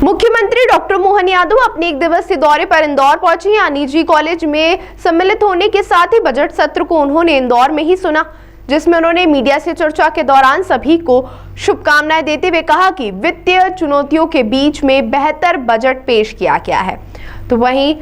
मुख्यमंत्री डॉक्टर मोहन यादव अपने एक दिवसीय दौरे पर इंदौर पहुंचे। यहाँ निजी कॉलेज में सम्मिलित होने के साथ ही बजट सत्र को उन्होंने इंदौर में ही सुना, जिसमें उन्होंने मीडिया से चर्चा के दौरान सभी को शुभकामनाएं देते हुए कहा कि वित्तीय चुनौतियों के बीच में बेहतर बजट पेश किया गया है। तो वहीं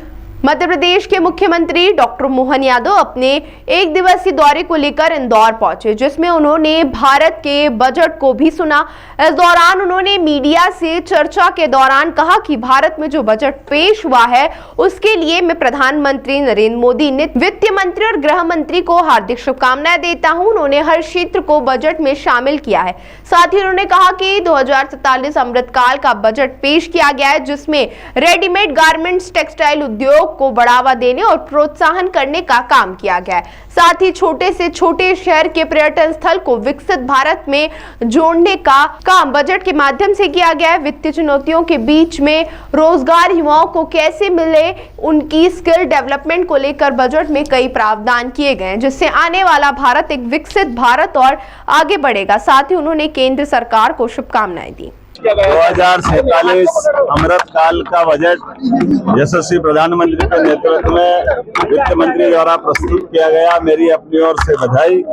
मध्य प्रदेश के मुख्यमंत्री डॉक्टर मोहन यादव अपने एक दिवसीय दौरे को लेकर इंदौर पहुंचे, जिसमें उन्होंने भारत के बजट को भी सुना। इस दौरान उन्होंने मीडिया से चर्चा के दौरान कहा कि भारत में जो बजट पेश हुआ है उसके लिए मैं प्रधानमंत्री नरेंद्र मोदी ने वित्त मंत्री और गृह मंत्री को हार्दिक शुभकामनाएं देता हूं। उन्होंने हर क्षेत्र को बजट में शामिल किया है। साथ ही उन्होंने कहा कि 2047 अमृतकाल का बजट पेश किया गया है, जिसमें रेडीमेड गारमेंट्स, टेक्सटाइल उद्योग को बढ़ावा देने और प्रोत्साहन करने का काम किया गया है। साथ ही छोटे से छोटे शहर के पर्यटन स्थल को विकसित भारत में जोड़ने का काम बजट के माध्यम से किया गया है। वित्तीय चुनौतियों के बीच में रोजगार युवाओं को कैसे मिले, उनकी स्किल डेवलपमेंट को लेकर बजट में कई प्रावधान किए गए हैं, जिससे आने वाला भारत एक विकसित भारत और आगे बढ़ेगा। साथ ही उन्होंने केंद्र सरकार को शुभकामनाएं दी। 2047 अमृत काल का बजट यशस्वी प्रधानमंत्री के नेतृत्व में वित्त मंत्री द्वारा प्रस्तुत किया गया। मेरी अपनी ओर से बधाई।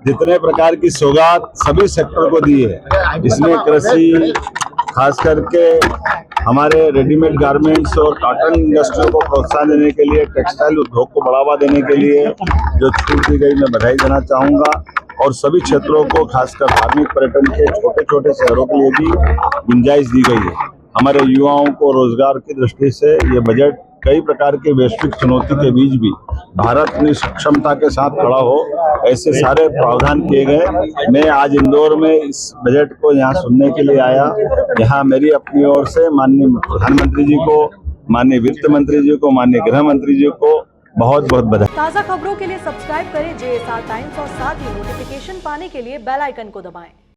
जितने प्रकार की सौगात सभी सेक्टर को दी है, इसमें कृषि, खास करके हमारे रेडीमेड गारमेंट्स और कॉटन इंडस्ट्री को प्रोत्साहन देने के लिए, टेक्सटाइल उद्योग को बढ़ावा देने के लिए जो छूट दी गई, मैं बधाई देना चाहूँगा। और सभी क्षेत्रों को, खासकर धार्मिक पर्यटन के छोटे छोटे शहरों के लिए भी गुंजाइश दी गई है। हमारे युवाओं को रोजगार की दृष्टि से ये बजट कई प्रकार के वैश्विक चुनौती के बीच भी भारत अपनी सक्षमता के साथ खड़ा हो, ऐसे सारे प्रावधान किए गए। मैं आज इंदौर में इस बजट को यहाँ सुनने के लिए आया। यहाँ मेरी अपनी ओर से माननीय प्रधानमंत्री जी को, माननीय वित्त मंत्री जी को, माननीय गृह मंत्री जी को बहुत बहुत बधाई। ताज़ा खबरों के लिए सब्सक्राइब करें JSR टाइम्स और साथ ही नोटिफिकेशन पाने के लिए बेल आइकन को दबाएं।